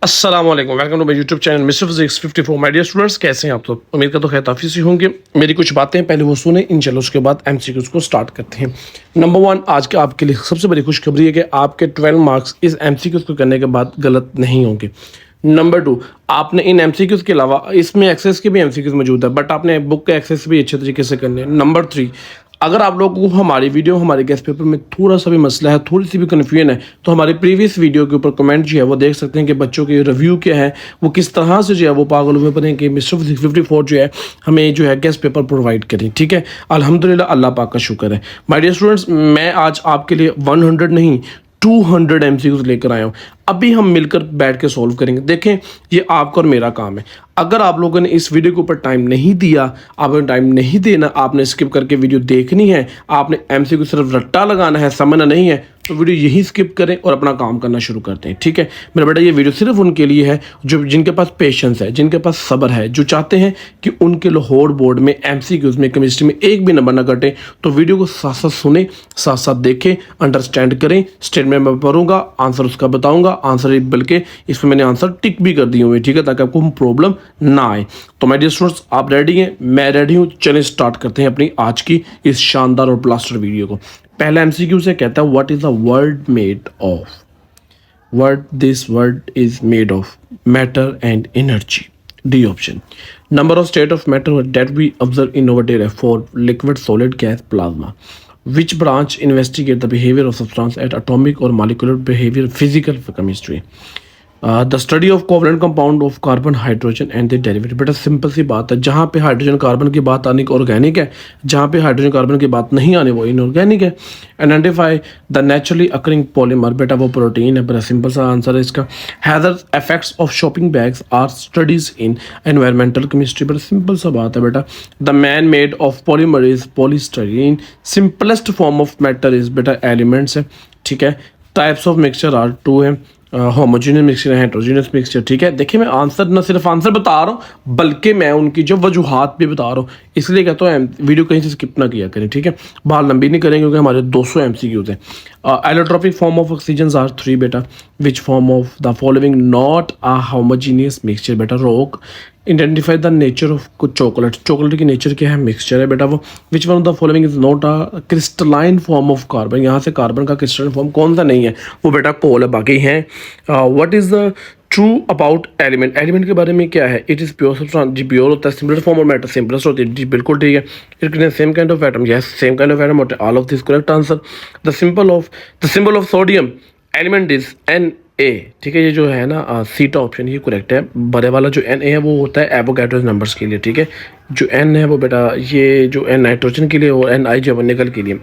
अस्सलाम वालेकुम, welcome to my YouTube channel mister physics 54। My dear students, कैसे हैं आप लोग? उम्मीद करता हूं खैर काफ़ी सी होंगे। मेरी कुछ बातें पहले वो सुने, इंशाल्लाह उसके बाद एमसीक्यूज को स्टार्ट करते हैं। नंबर वन, आज के आपके लिए सबसे बड़ी खुशखबरी है कि आपके 12 मार्क्स इस एमसीक्यूज को करने के बाद गलत नहीं होंगे। नंबर टू, आपने इन एमसीक्यूज के अलावा इसमें एक्सेस के भी एमसीक्यूज मौजूद है, बट आपने बुक के एक्सेस भी अच्छे तरीके से करने हैं। नंबर थ्री, अगर आप लोगों को हमारी वीडियो हमारे गेस्ट पेपर में थोड़ा सा भी मसला है, थोड़ी सी भी कन्फ्यूजन है, तो हमारी प्रीवियस वीडियो के ऊपर कमेंट जो है वो देख सकते हैं कि बच्चों के रिव्यू क्या है, वो किस तरह से जो है वो पागल हुए पड़े कि मिस्टर 54 जो है हमें जो है गेस्ट पेपर प्रोवाइड करें। ठीक है, अल्हम्दुलिल्लाह, अल्लाह पाक का शुक्र है। माय डियर स्टूडेंट्स, मैं आज आपके लिए 100 नहीं 200 एमसीक्यूज लेकर आया हूँ। अभी हम मिलकर बैठ के सॉल्व करेंगे। देखें, ये आपका और मेरा काम है। अगर आप लोगों ने इस वीडियो के ऊपर टाइम नहीं दिया, आपने टाइम नहीं देना, आपने स्किप करके वीडियो देखनी है, आपने एमसीक्यू सिर्फ रट्टा लगाना है, समझना नहीं है, तो वीडियो यही स्किप करें और अपना काम करना शुरू करते हैं। ठीक है मेरा बेटा, ये वीडियो सिर्फ उनके लिए है जो जिनके पास पेशेंस है, जिनके पास सब्र है, जो चाहते हैं कि उनके लाहौर बोर्ड में एमसीक्यूज में केमिस्ट्री में एक भी नंबर ना कटे। तो वीडियो को साथ साथ सुने, साथ साथ देखें, अंडरस्टैंड करें। स्टेटमेंट मैं पढ़ूंगा, आंसर उसका बताऊंगा, आंसर बल्कि इसमें मैंने आंसर टिक भी कर दिए हुए, ठीक है, ताकि आपको प्रॉब्लम ना आए। तो माय डियर स्टूडेंट्स, आप रेडी हैं? मैं रेडी हूँ। चलिए स्टार्ट करते हैं अपनी आज की इस शानदार और ब्लास्टर वीडियो को। पहला एमसीक्यू से कहता है, what is the world made of? What this world is made of? Matter and energy. D option. Number of state of matter that we observe in our day life, four liquid, solid, gas, plasma. Which branch investigate the behavior of substance at atomic or molecular behavior, physical chemistry? The study of covalent compound of carbon, hydrogen and the derivative. बेटा simple सी बात है, जहाँ पे hydrogen carbon की बात आनी organic है, जहाँ पे हाइड्रोजन कार्बन की बात नहीं आनी वो इनऑर्गेनिक है। Identify the naturally occurring polymer. बेटा वो प्रोटीन है। बड़ा सिंपल सा आंसर है इसका। Hazard effects of shopping bags are studies in environmental chemistry. बड़ा सिंपल सा बात है बेटा। The man made of polymer is polystyrene. Simplest form of matter is बेटा एलिमेंट्स है। ठीक है, types of mixture are two है, होमोजीनियस मिक्सचर है, हेट्रोजीनियस मिक्सचर। ठीक है, देखिए मैं आंसर न सिर्फ आंसर बता रहा हूँ बल्कि मैं उनकी जो वजूहात भी बता रहा हूँ, इसलिए कहता हूँ वीडियो कहीं से स्किप ना किया करें। ठीक है, बाल लंबी नहीं करेंगे क्योंकि हमारे 200 एमसीक्यूज हैं। Allotropic form of oxygen are 3 बेटा। Which form of the following not a homogeneous mixture? बेटा rock. Identify the nature of कुछ चॉकलेट। चॉकलेट की नेचर क्या है? मिक्सचर है बेटा वो। Which one of the following is not a crystalline form of carbon? यहाँ से कार्बन का क्रिस्टलाइन फॉर्म कौन सा नहीं है? वो बेटा कोल है, बाकी हैं। What is the true about element? Element के बारे में क्या है? It is pure substance. जी प्योर होता है। Simplest form of matter simplest होती है। जी बिल्कुल ठीक है। It contain same kind of atom. Yes, same kind of atom होते हैं। All of this correct answer. The symbol of sodium element is N A. ठीक है, ये जो है ना सीटा ऑप्शन ये करेक्ट है। बड़े वाला जो एन ए है वो होता है एवोगैड्रो नंबर्स के लिए। ठीक है, जो एन है वो बेटा ये जो एन नाइट्रोजन के लिए और एन आई जो निकल के लिए।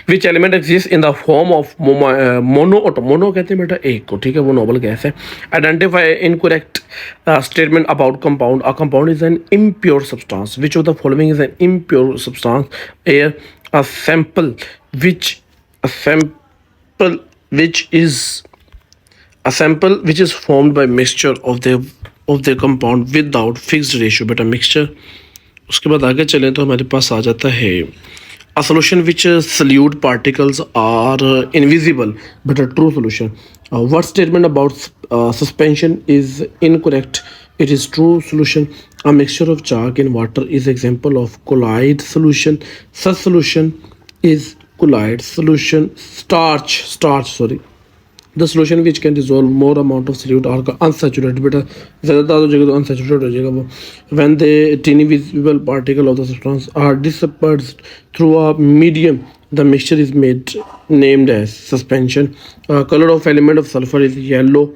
Which element exist in the form of mono? Mono कहते हैं बेटा एक को। ठीक है, वो नोबल गैस है। Identify incorrect statement about compound. A compound is an impure substance. Which of the following is an impure substance? Air. A sample which is formed by mixture of the compound without fixed ratio। बेटा mixture. उसके बाद आगे चलें तो हमारे पास आ जाता है a solution which solute particles are invisible। बेटा true solution. what statement about suspension is incorrect? It is true solution। a mixture of chalk and water is example of colloid solution। such solution is colloid solution। starch sorry। The solution which can dissolve more amount of solute are unsaturated. बेटा ज़्यादा हो जाएगा तो unsaturated हो जाएगा वो। When the tiny visible particle of the substance are dispersed through a medium the mixture is made named as suspension. Colour of element of sulphur is yellow.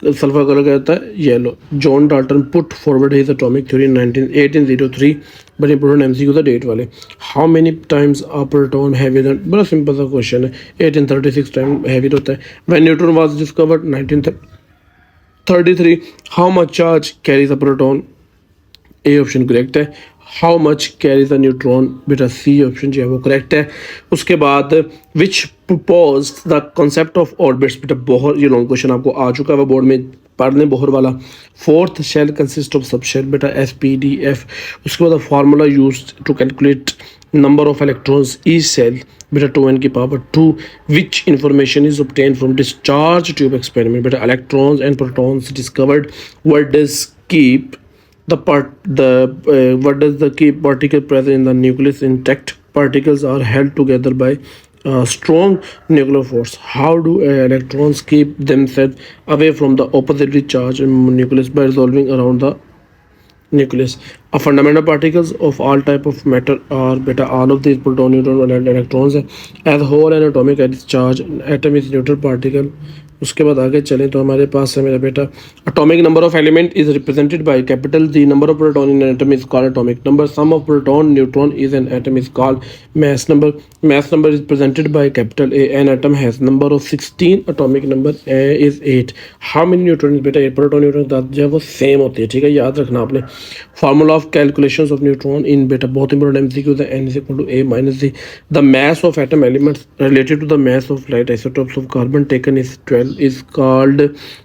Sulphur colour क्या होता है? Yellow. John Dalton put forward his atomic theory in 1803। बड़े important MCQ था date वाले। How many times a proton heavy? बड़ा simple सा question है। 1836 time heavy होता है। When neutron was discovered 1933। How much charge carries a proton? A option correct है। How much carries a neutron? बेटा C option जो है वो करेक्ट है। उसके बाद which propose the concept of orbits? बेटा बोहर, ये लॉन्ग क्वेश्चन आपको आ चुका है बोर्ड में, पढ़ लें बोहर वाला। Fourth shell consist of sub shell? बेटा SPDF। उसके बाद formula use to calculate number of electrons each shell? बेटा 2n की power 2, which information is obtain from discharge tube experiment, बेटा electrons and protons discovered, what does keep what does the keep particle present in the nucleus intact? Particles are held together by strong nuclear force. How do electrons keep themselves away from the oppositely charged nucleus? By revolving around the nucleus. A fundamental particles of all type of matter are beta all of these proton, neutron and electrons as whole and atomic at its charge. Atom is neutral particle. उसके बाद आगे चलें तो हमारे पास है मेरा बेटा atomic number of element is represented by capital G. Number of proton in an atom is called atomic number. Sum of proton neutron is an atom is called mass number. Mass number is presented by capital A. An atom has number of 16, atomic number A is 8. How many neutrons? बेटा 8 proton neutron जो है वो same होती है, ठीक है, याद रखना आपने. Formula of calculations of neutron in beta बहुत important MCQ the n is equal to A minus Z. The mass of atom elements related to the mass of light isotopes of carbon taken is 12 is called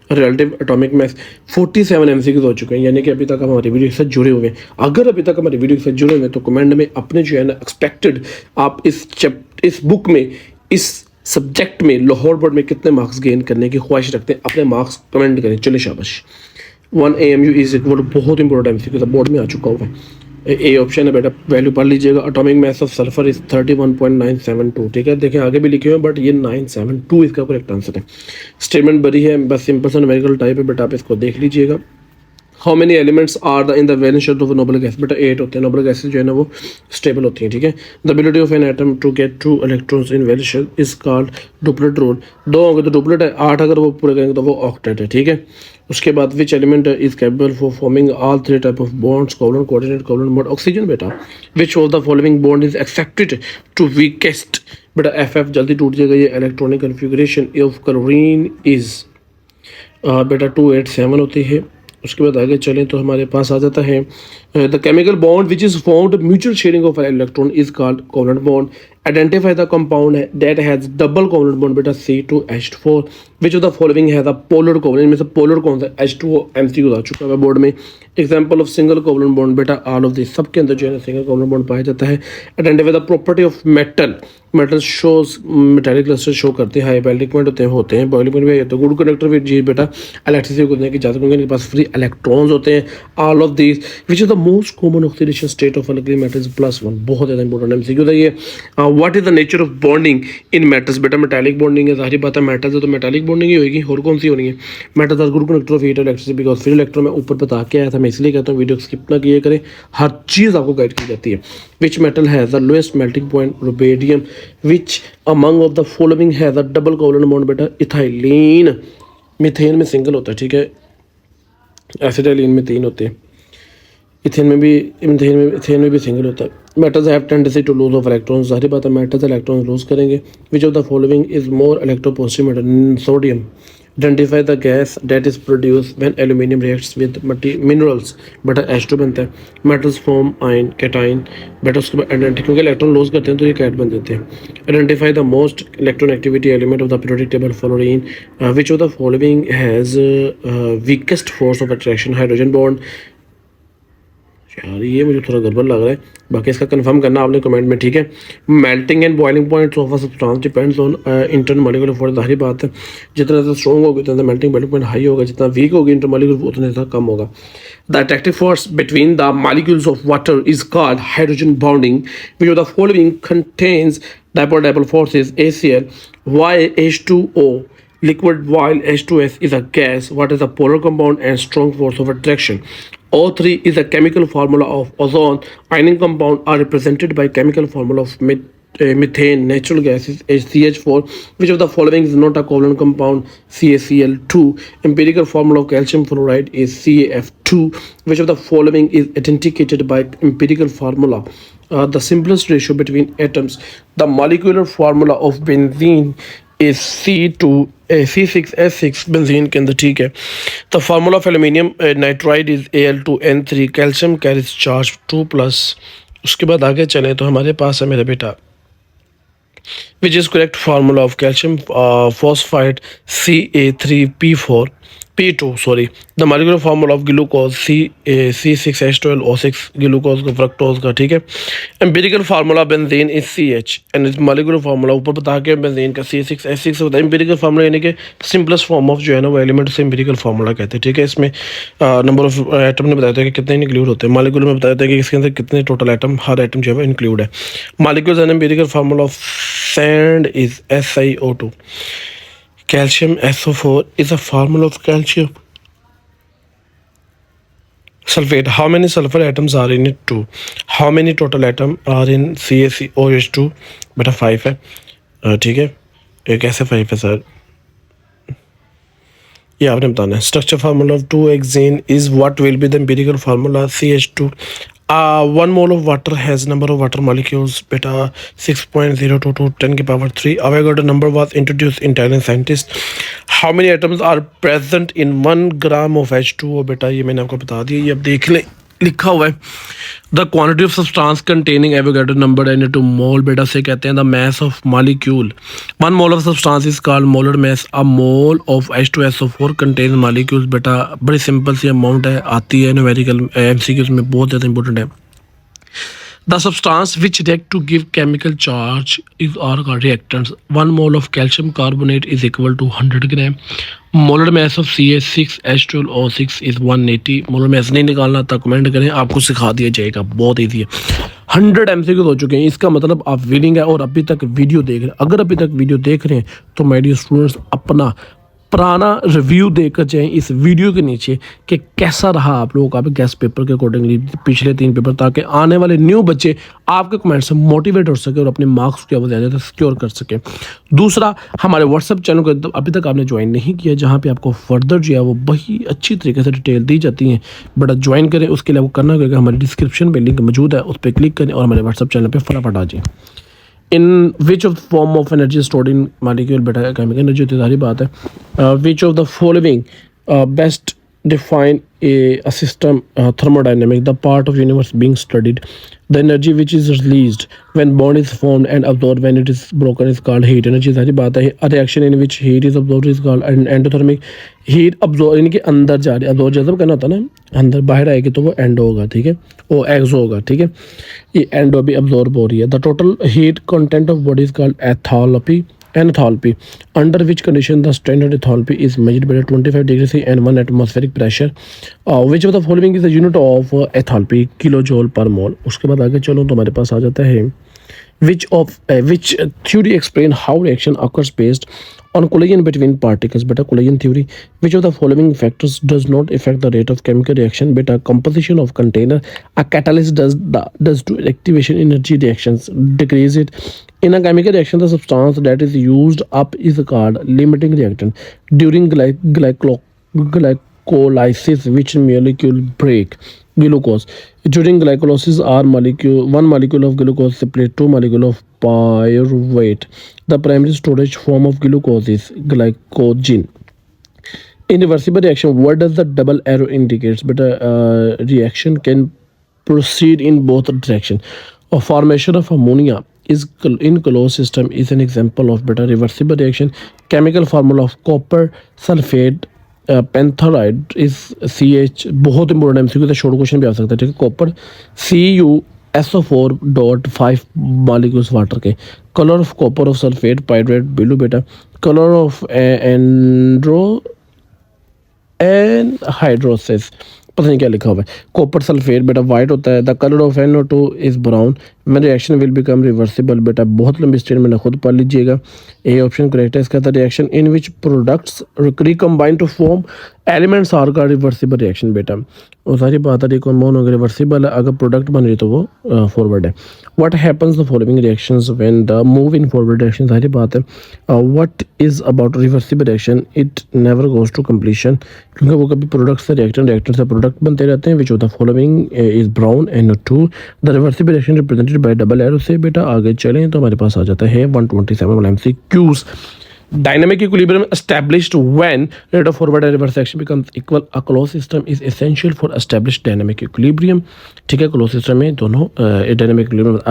relative atomic mass. 47 MCQ हो चुके हैं, यानी कि अभी तक हम हमारी video के साथ जुड़े हुए हैं. अगर अभी तक हमारी वीडियो के साथ जुड़े हुए हैं तो कमेंट में अपने जो है ना एक्सपेक्टेड आप इस बुक में इस सब्जेक्ट में लाहौर बोर्ड में कितने मार्क्स गेन करने की ख्वाहिश रखते हैं अपने मार्क्स कमेंट करें. चलिए शाबाश. 1 AMU इज इक्वल टू बहुत इंपॉर्टेंट MCQ बोर्ड में आ चुका हुआ है. ए ऑप्शन है बेटा, वैल्यू पढ़ लीजिएगा. Atomic mass of sulphur is 31.972. ठीक है, देखें आगे भी लिखे हुए हैं बट ये 972 इसका करेक्ट आंसर है. स्टेटमेंट बड़ी है, बस सिंपल सा न्यूमेरिकल टाइप है बेटा, आप इसको देख लीजिएगा. How many elements are in the valence shell of noble gas? बेटा 8 होते हैं. नोबल गैसेज जो है ना वो स्टेबल होती हैं, ठीक है. The ability of an atom to get 2 electrons in valence shell is called duplet rule. 2 होंगे तो डुप्लेट है, 8 अगर वो पूरे करेंगे तो वो ऑक्टेट है, ठीक है. उसके बाद which element is capable for forming all 3 type of bonds, covalent, coordinate, covalent bond? Oxygen बेटा. Which of the following bond is excepted to weakest? बेटा FF जल्दी टूट जाएगा. ये electronic configuration of chlorine is बेटा 287 होती है. उसके बाद आगे चलें तो हमारे पास आ जाता है the chemical bond which is formed mutual sharing of electron is called covalent bond. Identify the compound that has double covalent bond. बेटा C2H4. Which of the following है द पोलर कोवलेंट? में से पोलर कौन सा? H2O. MCQ आ चुका है board में. Example of single covalent bond? बेटा ऑल ऑफ दिस, सबके अंदर जो है सिंगल कोवलेंट बॉन्ड पाया जाता है. Identify the property of metal. Metal shows metallic cluster show करते हैं, हाई वैल्यू पॉइंट होते हैं बॉइलिंग पॉइंट भी. तो गुड कंडक्टर भी जी बेटा इलेक्ट्रिसिटी करने की इजाजत, उनके पास फ्री इलेक्ट्रॉन्स होते हैं. All of this which is the most common oxidation state of alkali metals? +1. बहुत ज़्यादा इंपॉर्टेंट MCQ था ये. What is the nature of bonding in metals? बेटा मेटालिक बॉन्डिंग है, जाहिर बात है मेटल्स है तो मेटालिक बॉन्डिंग ही होगी, और कौन सी होनी है? Metals are good conductor of heat electricity because free electron में ऊपर बता के आया था, मैं इसलिए कहता हूँ वीडियो स्किप ना किए करें, हर चीज़ आपको गाइड की जाती है. Which metal has the lowest melting point? Rubidium. Which among of the following has a double covalent bond? बेटा इथाइलिन. मीथेन में सिंगल होता है, ठीक है. एसिटाइलिन में 3 होते हैं. इथेन में भी सिंगल होता है. Metals have tendency to lose of electrons. जाहिर बात है मेटल्स इलेक्ट्रॉन्स लूज करेंगे. Which of the following is more electropositive metal? Sodium. Identify the gas that is produce when aluminium reacts with minerals? बेटा H2 बनता है. Metals form ion cation. बेटा उसके बाद आइडेंटिफाई, क्योंकि इलेक्ट्रॉन लूज करते हैं तो ये कैट बन जाते हैं. Identify the most electron activity element of the periodic table fluorine. Which of the following has weakest force of attraction? Hydrogen bond. यार ये मुझे थोड़ा गड़बड़ लग रहा है, बाकी इसका कंफर्म करना आपने कमेंट में, ठीक है. Melting and boiling point of a substance depends on intermolecular force. जाहिर बात है जितना ज़्यादा स्ट्रॉन्ग होगी उतना मेल्टिंग बॉइलिंग पॉइंट हाई होगा, जितना वीक होगी इंटरमॉलिक्यूलर उतना ज़्यादा कम होगा. The attractive force between the molecules of water is called hydrogen bonding. Which of the following contains dipole forces? ACl. Why H2O liquid while H2S is a gas? What is the polar compound and strong force of attraction? O3 is the chemical formula of ozone. Ionic compound are represented by chemical formula of methane. Natural gas is CH4. Which of the following is not a covalent compound? CaCl2. Empirical formula of calcium fluoride is CaF2. Which of the following is authenticated by empirical formula? The simplest ratio between atoms. The molecular formula of benzene is C6H6 benzene के अंदर, ठीक है. The formula of aluminium nitride is Al2N3. Calcium carries charge 2+. उसके बाद आगे चलें तो हमारे पास है मेरा बेटा which is correct formula of calcium phosphide CA3P4. P2, sorry. The molecular formula of glucose C6H12O6 glucose का fructose का, ठीक है. Empirical formula benzene is CH and its molecular formula ऊपर बता के benzene का C6H6 होता है. Empirical formula यानी कि simplest form of जो है ना वो element से empirical formula कहते हैं, ठीक है. इसमें number of atom ने बताया था कि कितने include होते हैं. Molecule में बताया था कि इसके अंदर कितने total atom, हर atom जो है वो include है. Molecules and empirical formula of sand is SiO2. Calcium SO4 is a formula of calcium sulfate. How many sulfur atoms are in it? 2. How many total atoms are in CaCOH2? बेटा 5 है, ठीक है. ये कैसे 5 है sir? ये आपने बताना है. Structure formula of 2-hexane is what will be the empirical formula? CH2. 1 mole of water has number of water molecules, beta 6.02 to 10 की power 3. Avogadro number was introduced in Italian scientist. How many atoms are present in 1 gram of H2O? बेटा ये मैंने आपको बता दिया, ये अब देख ले, लिखा हुआ है. The quantity of substance containing Avogadro number N to mole, बेटा से कहते हैं the mass of molecule. 1 mole of substance is called molar mass. A mole of H2SO4 contains molecules. बेटा बड़ी सिंपल सी अमाउंट है, आती है न्यूमेरिकल MCQs में, बहुत ज़्यादा इंपॉर्टेंट है. The substance which react to give chemical charge is are called reactants. 1 mole of calcium carbonate is equal to 100 gram. Molar mass of CH6H12O6 is 180. Molar mass नहीं निकालना था कमेंट करें, आपको सिखा दिया जाएगा, बहुत ईजी है. 100 MCQ हो चुके हैं. इसका मतलब आप विलिंग है और अभी तक वीडियो देख रहे हैं. अगर अभी तक वीडियो देख रहे हैं तो माय डियर स्टूडेंट्स अपना पुराना रिव्यू देकर जाएं इस वीडियो के नीचे कि कैसा रहा आप लोगों का गेस्ट पेपर के अकॉर्डिंगली पिछले 3 पेपर, ताकि आने वाले न्यू बच्चे आपके कमेंट से मोटिवेट हो सके और अपने मार्क्स को ज़्यादा सिक्योर कर सके. दूसरा, हमारे व्हाट्सएप चैनल को अभी तक आपने ज्वाइन नहीं किया, जहाँ पे आपको फर्दर जो है वो वही अच्छी तरीके से डिटेल दी जाती हैं, बड़ा ज्वाइन करें. उसके लिए वो करना होगा, हमारी डिस्क्रिप्शन में लिंक मौजूद है, उस पर क्लिक करें और हमारे व्हाट्सएप चैनल पर फटाफट आ जाए. In which of form of energy stored in molecule, बेटा केमिकल एनर्जी होती है, सारी बात है. Which of the following best define a system thermodynamic, the part of universe being studied. The energy which is released when bond is formed and absorbed when it is broken is called heat energy. सारी बात है. A reaction in which heat is absorbed is called endothermic. Heat absorb यानी कि अंदर जा रही है, absorb जब करना होता है ना, अंदर बाहर आएगी तो वो एंडो होगा, ठीक है, वो एक्सो होगा, ठीक है. ये एंडो भी अब्जॉर्ब हो रही है. The total heat content of body is called enthalpy. Enthalpy, under which condition the standard enthalpy is measured by 25 degrees C and 1 atmospheric pressure. Which of the following is the unit of enthalpy? किलोजोल पर मोल. उसके बाद आगे चलो तो हमारे पास आ जाता है which theory explain how reaction occurs based on collision between particles. Beta collision theory. Which of the following factors does not affect the rate of chemical reaction? Beta composition of container. A catalyst does to activation energy reactions decrease it. In a chemical reaction, the substance that is used up is called limiting reactant. During glycolysis, which molecule break? Glucose. During glycolysis, one molecule of glucose separates 2 molecules of pyruvate. The primary storage form of glucose is glycogen. In reversible reaction, what does the double arrow indicates? But a reaction can proceed in both directions. A formation of ammonia is in closed system is an example of better reversible reaction. Chemical formula of copper sulfate pentahydrate is CH. बहुत important MCQ, short question भी आ सकता है, ठीक है. Copper CuSO4.5 molecules water के. Colour of copper of sulphate hydrate blue. बेटा colour of anhydrous, पता नहीं क्या लिखा हुआ है. कॉपर सल्फेट बेटा वाइट होता है. The colour of NO2 is brown. When reaction will become reversible. बेटा बहुत लंबी स्टेटमेंट है, खुद पढ़ लीजिएगा. ए ऑप्शन करेक्ट है इसका. The reaction in which products recombine to form elements are का रिवर्सिबल रिएक्शन. बेटा वो सारी बात है, रिकम्बाइन होगा रिवर्सिबल है, अगर प्रोडक्ट बन रही तो वो फॉरवर्ड है. What happens the following reactions when the move in forward reaction. सारी बात है. What is about reversible reaction? It never goes to completion, क्योंकि वो कभी प्रोडक्ट से रिएक्टेंट से प्रोडक्ट बनते रहते हैं. विच of the following is brown NO2. The reversible reaction represented by double arrow से. बेटा आगे चलें तो हमारे पास आ जाता है 127 MCQs. Dynamic equilibrium established when rate of forward and reverse action becomes equal. A closed system is essential for established dynamic equilibrium. ठीक है, closed system में दोनों dynamic equilibrium.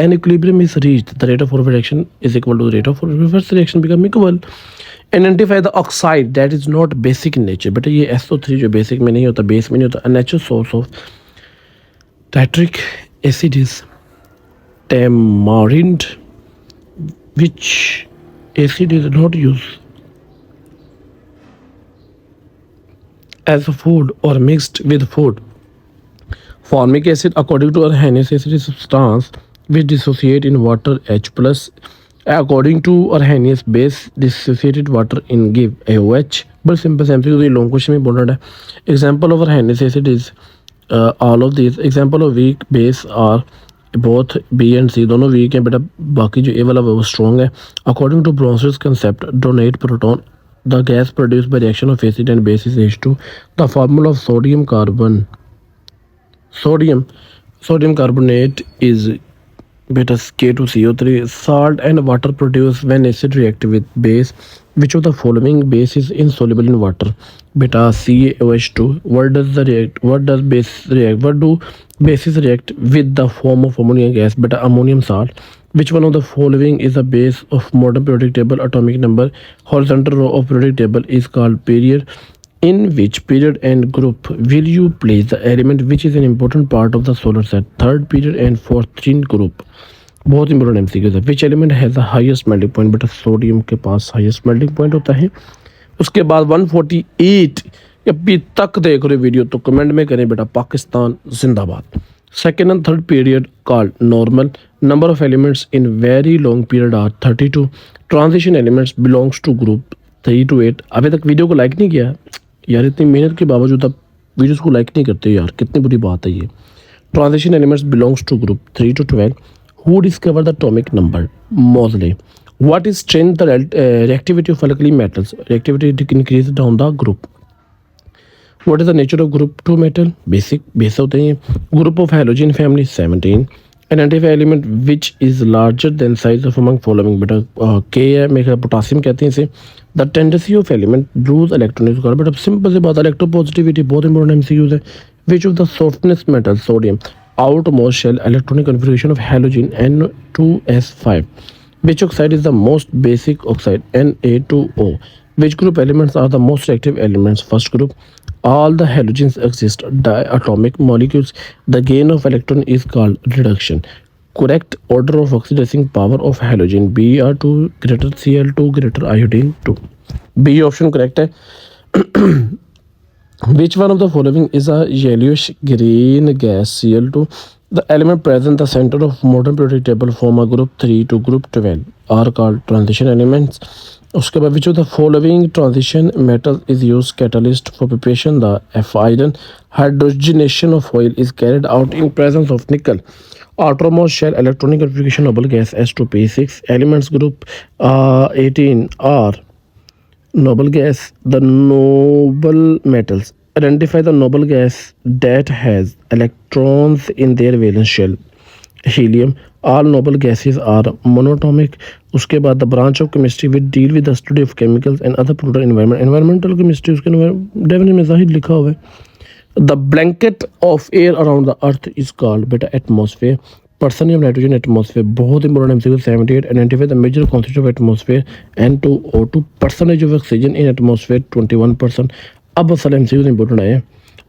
An equilibrium is reached, the rate of forward action is equal to the rate of reverse reaction become equal. Identify the oxide that is not basic in nature. बेटा ये SO3 जो basic में नहीं होता, base में नहीं होता, natural source of tartaric acid is tamarind, which acid is not used as a food or mixed with food. Formic acid, according to Arrhenius acid, is a substance which dissociate in water H plus. According to Arrhenius, base dissociated water in give AOH. But simple MCQ तो ये long question में important है. Example of Arrhenius acid is all of these. Example of weak base are both B and C, दोनों weak हैं बेटा, बाकी जो A वाला वो strong है. According to Bronson's concept, donate proton, the gas produced by reaction of acid and base is H2. The formula of sodium carbonate is beta K2CO3. Salt and water produced when acid react with base. Which of the following base is insoluble in water? Beta CaOH2. What do bases react with the form of ammonia gas? Beta ammonium salt. Which one of the following is the base of modern periodic table atomic number? Horizontal row of periodic table is called period. In which period and group will you place the element which is an important part of the solar set? Third period and fourth group. बहुत important MCQ है. Which element has the highest melting point? बेटा sodium के पास highest melting point होता है. उसके बाद 148 अभी तक देख रहे वीडियो तो कमेंट में करें बेटा पाकिस्तान जिंदाबाद. Second and third period called normal. Number of elements in very long period are 32. Transition elements belongs to group 3 to 8. अभी तक वीडियो को लाइक नहीं किया यार, इतनी मेहनत के बावजूद आप वीडियोस को लाइक नहीं करते यार, कितनी बुरी बात है ये. Transition elements belongs to group 3 to 12. Who discovered the atomic number? Moseley. What is strength the reactivity of alkali metals? Reactivity increases down the group. What is the nature of group 2 metal? Basic base होते हैं. Group of halogen family 17. Identify element which is larger than size of among following. बेटा K है, मेरे potassium कहते हैं इसे. The tendency of element lose electron is called. बेटा simple सी बात, इलेक्ट्रोपॉजिटिविटी बहुत इंपॉर्टेंट MCQs है. Which of the softness metal? Sodium. Outermost shell electronic configuration of halogen N2S5. Which oxide is the most basic oxide? Na2O. Which group elements are the most reactive elements? First group. All the halogens exist diatomic molecules. The gain of electron is called reduction. Correct order of oxidizing power of halogen: Br2 greater Cl2 greater iodine 2. B option correct है. Which one of the following is a yellowish green gas? Cl2. The element present the center of modern periodic table form a group 3 to group 12 are called transition elements. उसके बाद which of the following transition metal is used catalyst for preparation? The F iron. Hydrogenation of oil is carried out in presence of nickel. Outermost shell electronic configuration noble gas S2P6. Elements group 18 are noble gas. The noble metals. Identify the noble gas that has electrons in their valence shell. Helium. All noble gases are monatomic. उसके बाद the branch of chemistry will deal with the study of chemicals and other polluted environment. Environmental chemistry उसके definition में जाहिर लिखा हुआ है. The blanket of air around the earth is called बेटा atmosphere. Percentage of nitrogen atmosphere बहुत important MCQ 78. Identify the major concentration of atmosphere N2O2. Percentage of oxygen in atmosphere 21%. अब बहुत सारे MCQ इंपॉर्टेंट है,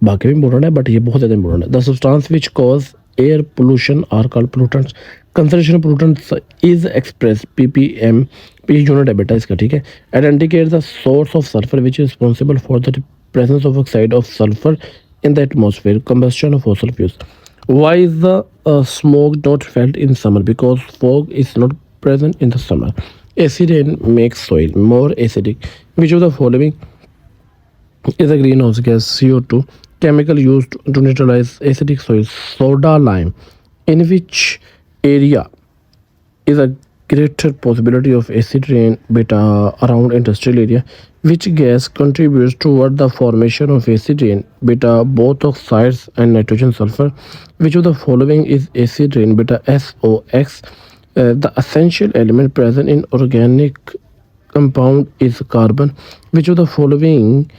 बाकी भी इंपॉर्टेंट है but ये बहुत ज़्यादा इंपॉर्टेंट है. The substance which cause air pollution are called pollutants. Concentration of pollutants is expressed ppm. P unit है बेटा इसका, ठीक है. Identify the source of sulfur which is responsible for the presence of oxide of sulfur in the atmosphere. Combustion of fossil fuels. Why is the smoke not felt in summer? Because fog is not present in the summer. Acid rain makes soil more acidic. Which of the following is a greenhouse gas? CO2. Chemical used to neutralize acidic soil? Soda lime. In which area is a greater possibility of acid rain? Beta around industrial area. Which gas contributes toward the formation of acid rain? Beta both oxides and nitrogen sulfur. Which of the following is acid rain? Beta SOX. The essential element present in organic compound is carbon. Which of the following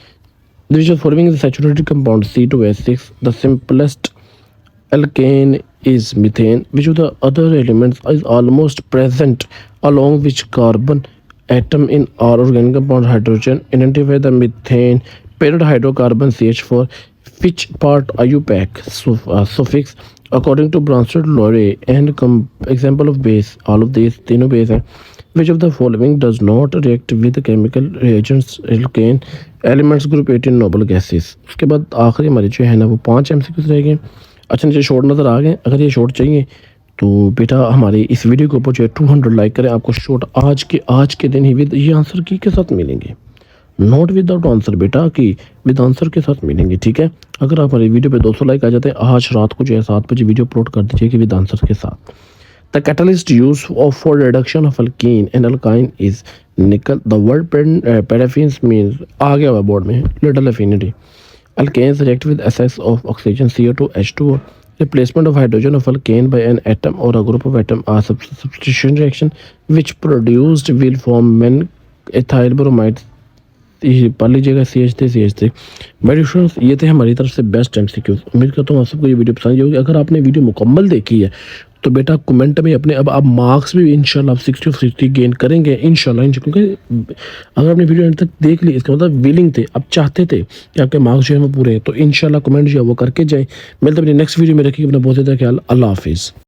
is a saturated compound? C2H6. The simplest alkane is methane. Which of the other elements is almost present along which carbon atom in our organic compound hydrogen. Identify the methane paired hydrocarbon CH4. Which part are you pack? Suffix according to Bronsted Lowry and example of base. All of these तीनों base हैं. Which of the following does not react with chemical reagents alkane elements group 18 noble gases. उसके बाद आखिरी हमारी जो है ना वो 5 MCQs रह गए. अच्छा नीचे शॉर्ट नज़र आ गए. अगर ये शॉर्ट चाहिए तो बेटा हमारे इस वीडियो के ऊपर जो है 200 लाइक करें. आपको शॉर्ट आज के दिन ही विद ये आंसर की के साथ मिलेंगे. नॉट विदाउट आंसर बेटा कि विद आंसर के साथ मिलेंगे. ठीक है, अगर आप हमारी वीडियो पे 200 लाइक आ जाते हैं आज रात को जो है 7 बजे वीडियो अपलोड कर दीजिए कि विद आंसर के साथ. The catalyst use for reduction of alkyne and alkyne is निकल. द वर्ड पैराफिन्स मीन्स आ गया हुआ बोर्ड में little affinity. Alkanes react with excess of oxygen CO2 H2O. Replacement of hydrogen of alkane by an atom or a group of atom are substitution reaction which produced will form when ethyl bromide. पढ़ लीजिएगा CH3. मेरे students ये थे हमारी तरफ से best MCQs. उम्मीद करता हूँ आप सबको ये वीडियो पसंद आई होगी. अगर आपने वीडियो मुकम्मल देखी है तो बेटा कमेंट में अपने अब आप मार्क्स भी इंशाल्लाह आप 60 of 60 गेन करेंगे इंशाल्लाह. क्योंकि अगर आपने वीडियो तक देख ली इसका मतलब विलिंग थे, आप चाहते थे कि आपके मार्क्स जो है वो पूरे हैं, तो इंशाल्लाह कमेंट जो है वो करके जाए. मिलते अपनी नेक्स्ट वीडियो में. रखिए अपना बहुत ज़्यादा ख्याल. अल्लाह हाफिज़.